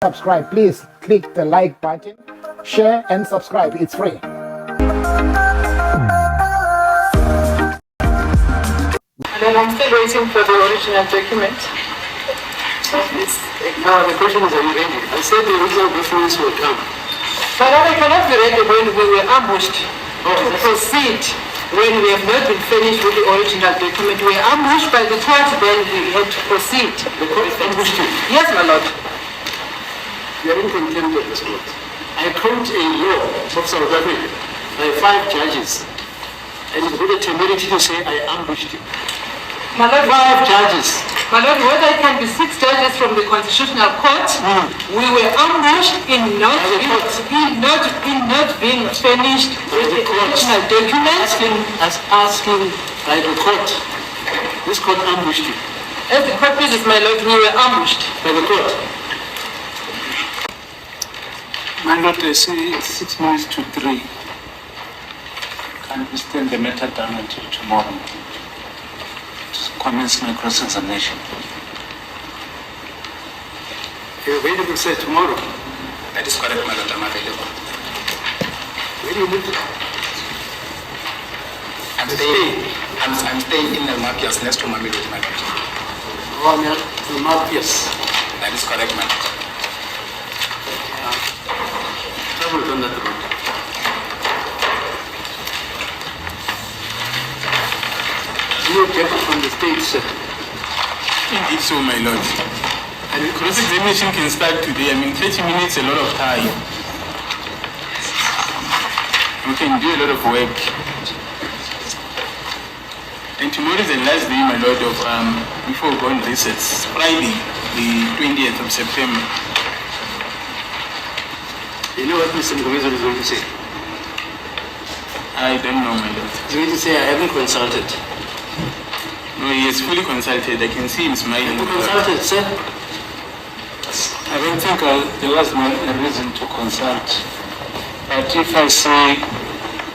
Subscribe, please click the like button, share and subscribe. It's free. And then I'm still waiting for the original document. The question is, are you ready? I said the original documents will come. But I cannot be ready when we were ambushed to proceed. When we have not been finished with the original document, we were ambushed by the court, then we had to proceed. The court ambushed you? Yes, my lord. You are in contempt of this court. I quote a law of South Africa by 5 judges, and it's got a temerity to say I ambushed you. My lord, 5 judges. My lord, whether it can be 6 judges from the Constitutional Court, we were ambushed in not being finished with the original document. Asking by the court. This court ambushed you. As the court pleases, my lord, we were ambushed by the court. My lord, they say it's 6 minutes to 3. Can we stand the matter down until tomorrow? Commence my cross-examination. You're available, sir, tomorrow? That is correct, my lord. I'm available. Where do you live? I'm staying in the Mapias next to Mammy with my lord. Oh, the Mapias. That is correct, my lord. Travel on that road. You object from the state, sir? Indeed so, my lord. And the cross-examination can start today. 30 minutes, a lot of time. We can do a lot of work. And tomorrow is the last day, my lord, of before we go on recess. Friday, the 20th of September. You know what Mr. Mgomezo is going to say? I don't know, my lord. He's going to say, I haven't consulted. No, he is fully consulted. I can see him smiling. Have you consulted, sir? I don't think there was no reason to consult. But if I say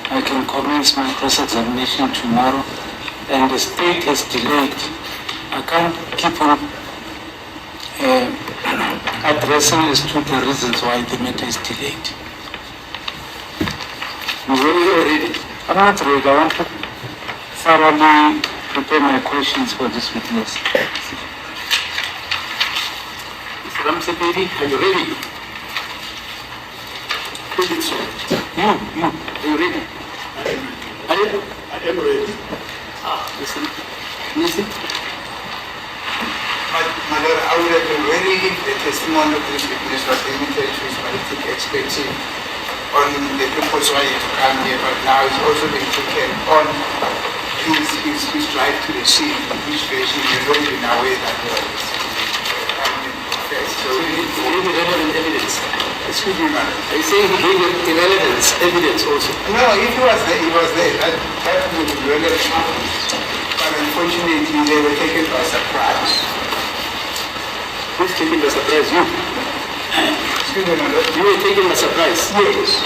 I can commence my cross-examination tomorrow and the state has delayed, I can't keep on addressing as to the reasons why the matter is delayed. You're ready? I'm not ready. I want to thoroughly prepare my questions for this witness. Mr. Ramsepedi, are you ready? Ready, sir. You, are you ready? I am ready. Listen. My lord, I would have been ready if the testimony of this witness was limited to his politic expertise on the purpose why he to come here, but now it's also been taken on his drive to the scene, which version you've not been aware that So you need relevant evidence. Excuse me, madam. Are you saying he gave you irrelevant evidence also? No, if he was there, he was there. That would be relevant. But unfortunately, they were taken by surprise. Who's taken by surprise? You? Excuse me, madam. You were taken by surprise? Yes.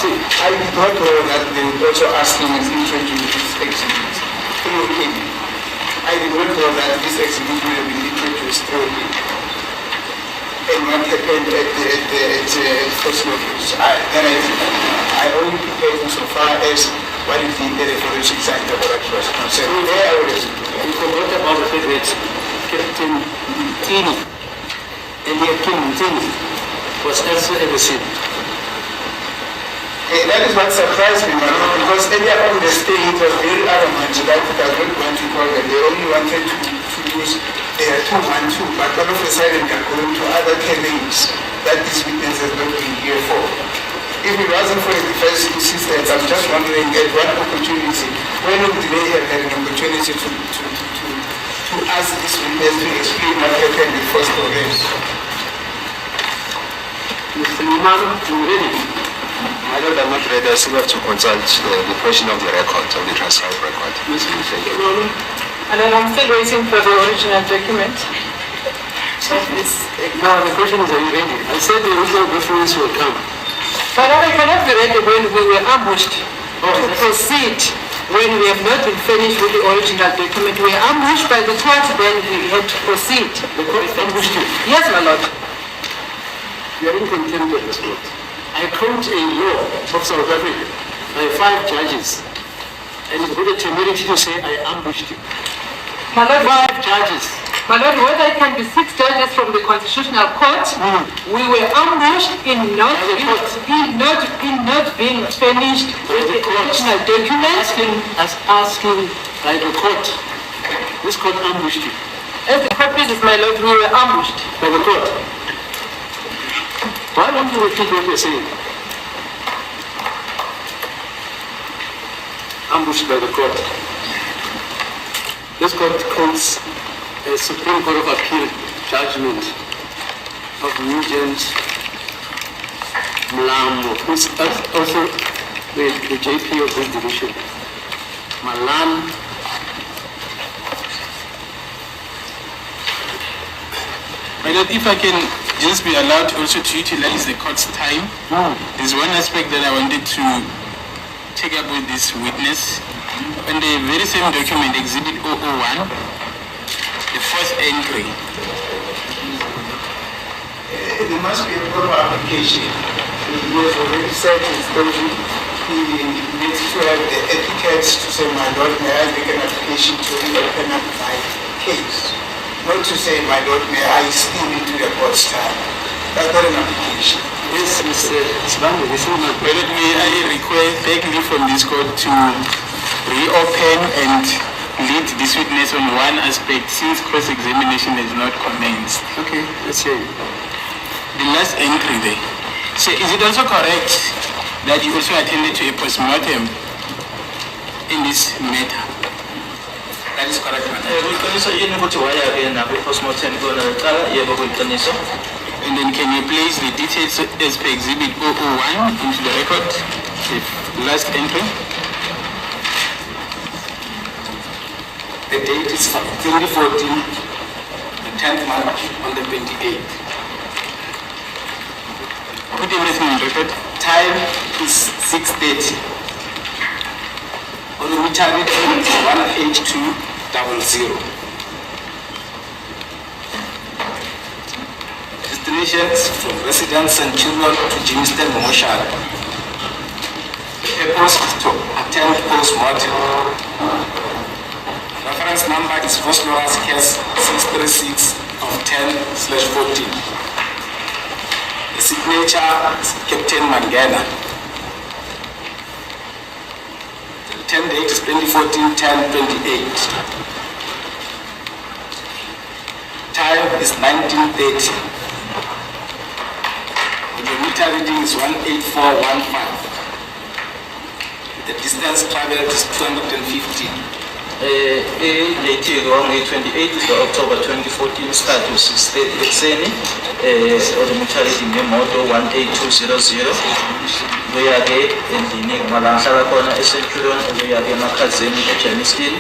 See. I did not know that they would also ask him to introduce this exhibit through him. I did not know that this exhibit would have been introduced through him. And what happened at the first office. I only prepared insofar as what is in the forensic side of what was concerned. So there I was. You forgot about the fact that Captain Tini, Captain Tini, was also at the scene. That is what surprised me, because earlier on the state was very adamant that it was not going to call them. They only wanted to use their 212, but all of a sudden they are going to other terrains that this witness has not been here for. If it wasn't for the defense assistance, I'm just wondering at what opportunity, when would they have had an opportunity to ask this witness to explain what happened with first arrest? Mr. Nimano, you ready? My lord, I'm not ready. I still have to consult the question of the record, of the transcribed record. Mr. Mshololo. And then I'm still waiting for the original document. Now the question is, are you ready? I said the original documents will come. But I cannot be ready when we were ambushed to proceed. when we have not been finished with the original document. We were ambushed by the court, then we had to proceed. The court ambushed you. Yes, my lord. You are in contempt of this court. I quote a law of South Africa by 5 judges, and it's got a temerity to say I ambushed you. My lord, 5 judges. my lord, whether it can be 6 judges from the Constitutional Court, we were ambushed in not being finished with the original document. Asking by the court. This court ambushed you. As the court pleases, my lord, we were ambushed. By the court. Why don't you repeat what you're saying? Ambushed by the court. This court quotes a Supreme Court of Appeal judgment of Nugent Mlambo, who's also the JP of this division. Malam. My lord, if I can just be allowed also to utilize the court's time, there's one aspect that I wanted to take up with this witness. On the very same document, Exhibit 001, the fourth entry. There must be a proper application. We have already said he needs to have the etiquette to say, my lord, may I make an application to reopen up my case? Not to say, my lord, may I steal into the court's time. That's not an application. Yes, Mr. Sbango, this is my But may I request, beg you from this court to reopen and lead this witness on one aspect since cross-examination has not commenced. Okay, let's hear you. The last entry there. So is it also correct that you also attended to a post-mortem in this matter? That is correct, madam. And then can you place the details as per Exhibit 001 into the record, the last entry? The date is 2014, the 10th March, on the 28th. Put everything on record. Time is 6:30. Odometer reading is 18200. Destinations from residents and children to Adv Mshololo. The purpose is to attend post-mortem. Reference number is First Lawrence Case 636 of 10/14. The signature is Captain Mangena. The return date is 2014-10-28. Time is 19:30. The meter reading is 18415. The distance traveled is 215. Date on 28th October 2014, start to 6:30 ekseni. Odometer reading ngemoto 18200. Buya-ke endlini ngalanhlala khona eCenturion, buya-ke emakhazeni eJamestown.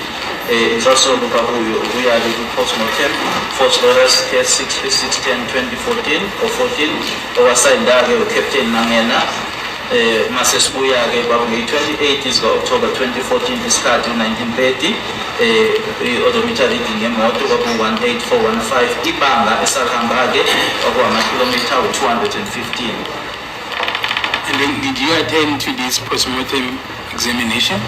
Inhloso kubabuyo buya-ke ku-postmortem Fort Lawrence Case 636-10-2014 or 14 owasayinda-ke uCaptain Mangena. Mase sibuya-ke kwakungeyi-28 October 2014, isikhathi 19:30. I-odometer reading ngemoto kwaku-18415. Ibanga esalihamba-ke kwakuwamakilometer u-215. And then did you attend to this post-mortem examination?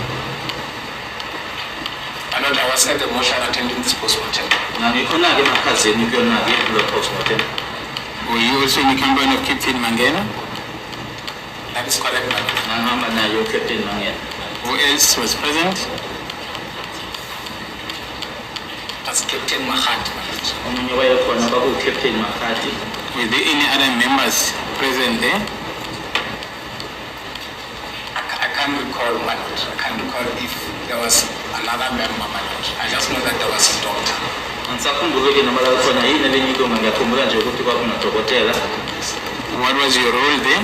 And I was at the motion attending this post-mortem. Nangikhona-ke emakhazeni kuyona-ke kulo postmortem. Were you also in the company of Captain Mangena? That is correct, madam. Nangihamba nayo Captain Mangena. Who else was present? That's Captain Mahati, madam. Omunye wayekhona kwakuwu-Captain Makati. Were there any other members present there? I can't recall, my lord. I can't recall if there was another member, my lord. I just know that there was a doctor. Angisakhumbuli-ke noma lakhona yini ebenyikoma, ngiyakhumbula nje ukuthi kwakunodokotela. What was your role there?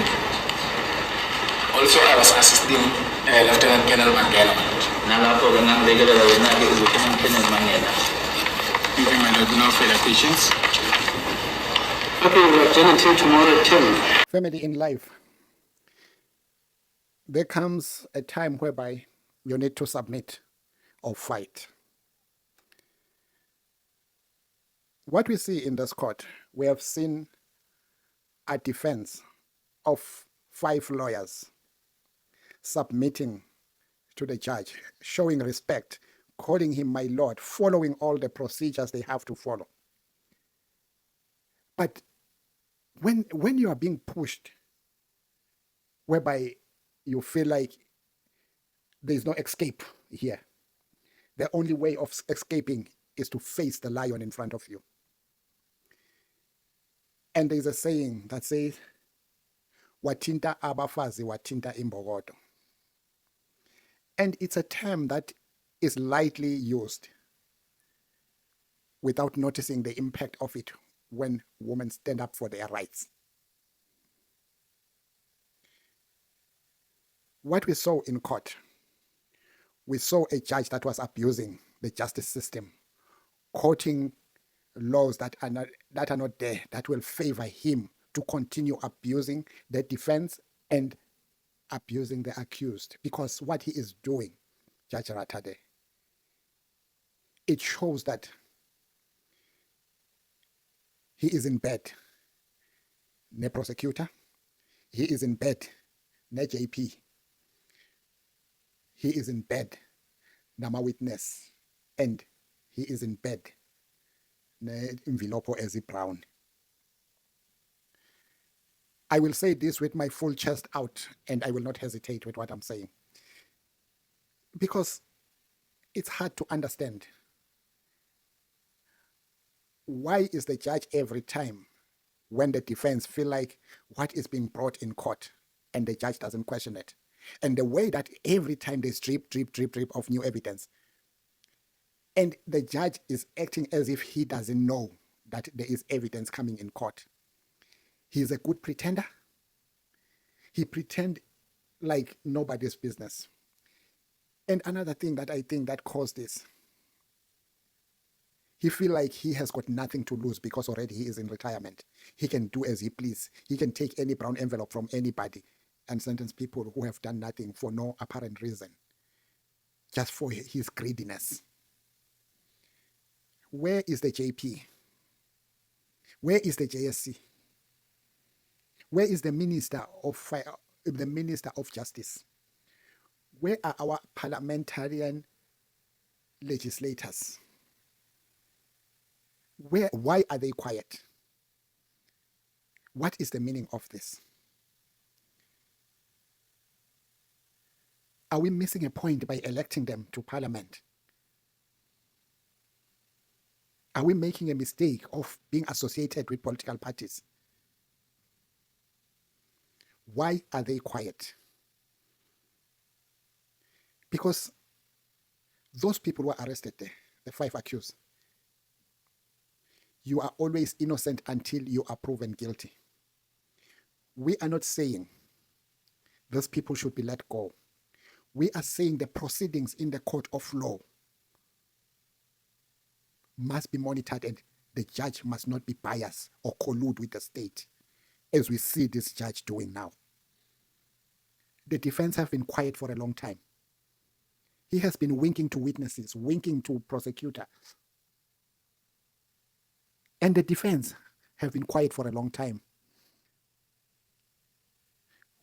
Also, I was assisting Lieutenant Colonel Mangena, my lord. Nalapho-ke ngangilekelela wena-ke uLieutenant Mangena. Thank you, my lord. No further questions. Okay, we have done until tomorrow at 10. Family in life, there comes a time whereby you need to submit or fight. What we see in this court, we have seen a defense of 5 lawyers submitting to the judge, showing respect, calling him my lord, following all the procedures they have to follow. But when you are being pushed, whereby you feel like there is no escape here, the only way of escaping is to face the lion in front of you. And there's a saying that says, watinta abafazi watinta imbokodo. And it's a term that is lightly used without noticing the impact of it when women stand up for their rights. What we saw in court, we saw a judge that was abusing the justice system, quoting laws that are not there, that will favor him to continue abusing the defense and abusing the accused. Because what he is doing, Judge Ratha, it shows that he is in bed, ne prosecutor, he is in bed, ne JP, he is in bed, nama witness, and he is in bed, ne envelope Ezi Brown. I will say this with my full chest out, and I will not hesitate with what I'm saying, because it's hard to understand. Why is the judge every time when the defense feel like what is being brought in court and the judge doesn't question it? And the way that every time there's drip of new evidence, and the judge is acting as if he doesn't know that there is evidence coming in court. He's a good pretender. He pretend like nobody's business. And another thing that I think that caused this, he feel like he has got nothing to lose because already he is in retirement. He can do as he please. He can take any brown envelope from anybody and sentence people who have done nothing for no apparent reason, just for his greediness. Where is the JP? Where is the JSC? Where is the Minister of Justice? Where are our parliamentarian legislators? Why are they quiet? What is the meaning of this? Are we missing a point by electing them to parliament? Are we making a mistake of being associated with political parties? Why are they quiet? Because those people who are arrested there, the 5 accused, you are always innocent until you are proven guilty. We are not saying those people should be let go. We are saying the proceedings in the court of law must be monitored, and the judge must not be biased or collude with the state, as we see this judge doing now. The defense have been quiet for a long time. He has been winking to witnesses, winking to prosecutor. And the defense have been quiet for a long time.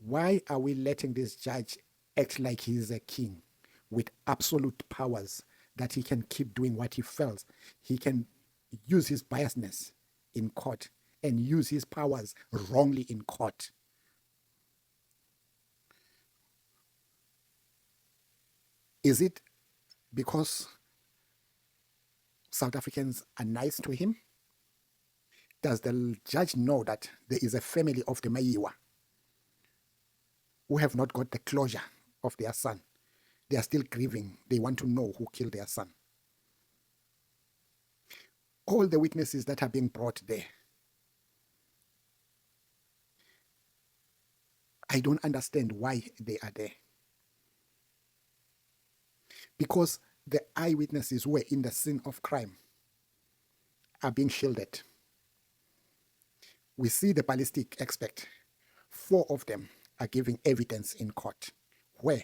Why are we letting this judge act like he is a king with absolute powers, that he can keep doing what he feels? He can use his biasness in court and use his powers wrongly in court. Is it because South Africans are nice to him? Does the judge know that there is a family of the Maiwa who have not got the closure of their son? They are still grieving. They want to know who killed their son. All the witnesses that are being brought there, I don't understand why they are there. Because the eyewitnesses who were in the scene of crime are being shielded. We see the ballistic expert. 4 of them are giving evidence in court. Where?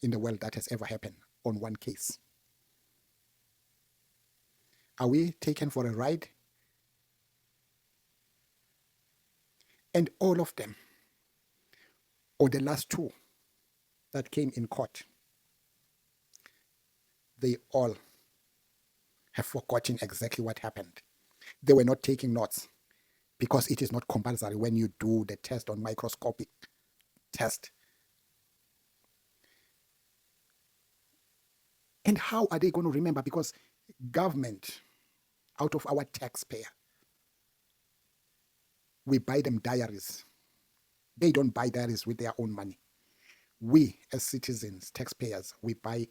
in the world that has ever happened on one case. Are we taken for a ride? And all of them, or the last two that came in court, they all have forgotten exactly what happened. They were not taking notes because it is not compulsory when you do the test on microscopic test. And how are they going to remember? Because government, out of our taxpayer, we buy them diaries. They don't buy diaries with their own money. We, as citizens, taxpayers, we buy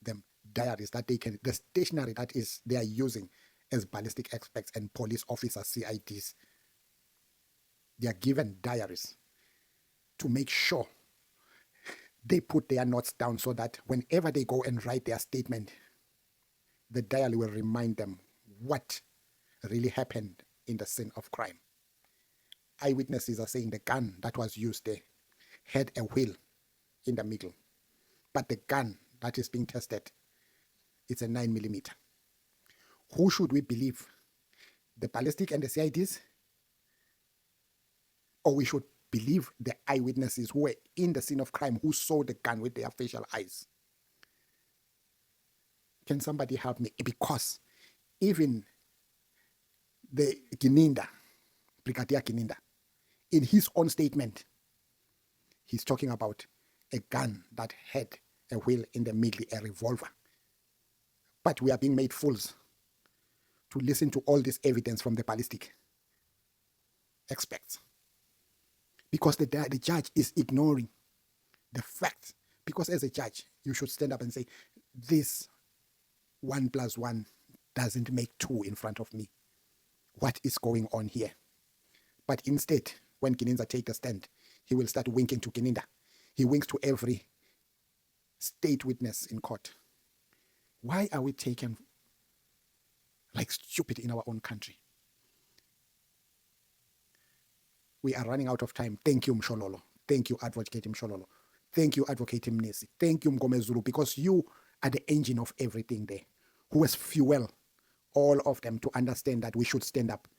them diaries that they can, the stationery that is they are using as ballistic experts and police officers, CIDs. They are given diaries to make sure they put their notes down so that whenever they go and write their statement, the diary will remind them what really happened in the scene of crime. Eyewitnesses are saying the gun that was used there had a wheel in the middle, but the gun that is being tested, it's a 9mm. Who should we believe? The ballistic and the CIDs? Or we should believe the eyewitnesses who were in the scene of crime, who saw the gun with their facial eyes? Can somebody help me? Because even the Gininda, Brigadier Gininda, in his own statement, he's talking about a gun that had a wheel in the middle, a revolver. But we are being made fools to listen to all this evidence from the ballistic experts. Because the judge is ignoring the facts. Because as a judge, you should stand up and say, this 1 + 1 doesn't make 2 in front of me. What is going on here? But instead, when Gininda takes a stand, he will start winking to Gininda. He winks to every state witness in court. Why are we taken like stupid in our own country? We are running out of time. Thank you, Mshololo. Thank you, Advocate Mshololo. Thank you, Advocate Mnisi. Thank you, Mgomezulu, because you are the engine of everything there, who has fuel all of them to understand that we should stand up.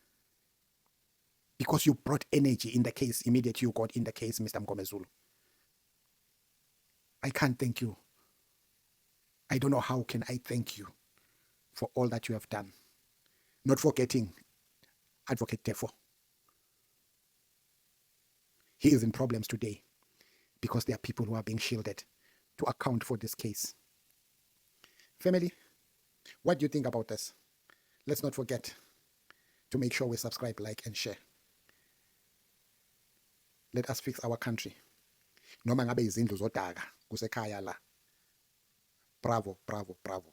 Because you brought energy in the case immediately you got in the case, Mr. Mgomezulu. I can't thank you. I don't know how can I thank you for all that you have done. Not forgetting Advocate Tefo. He is in problems today because there are people who are being shielded to account for this case. Family, what do you think about this? Let's not forget to make sure we subscribe, like, and share. Let us fix our country. Noma ngabe izindlu zodaka kusekhaya la. Bravo, bravo, bravo.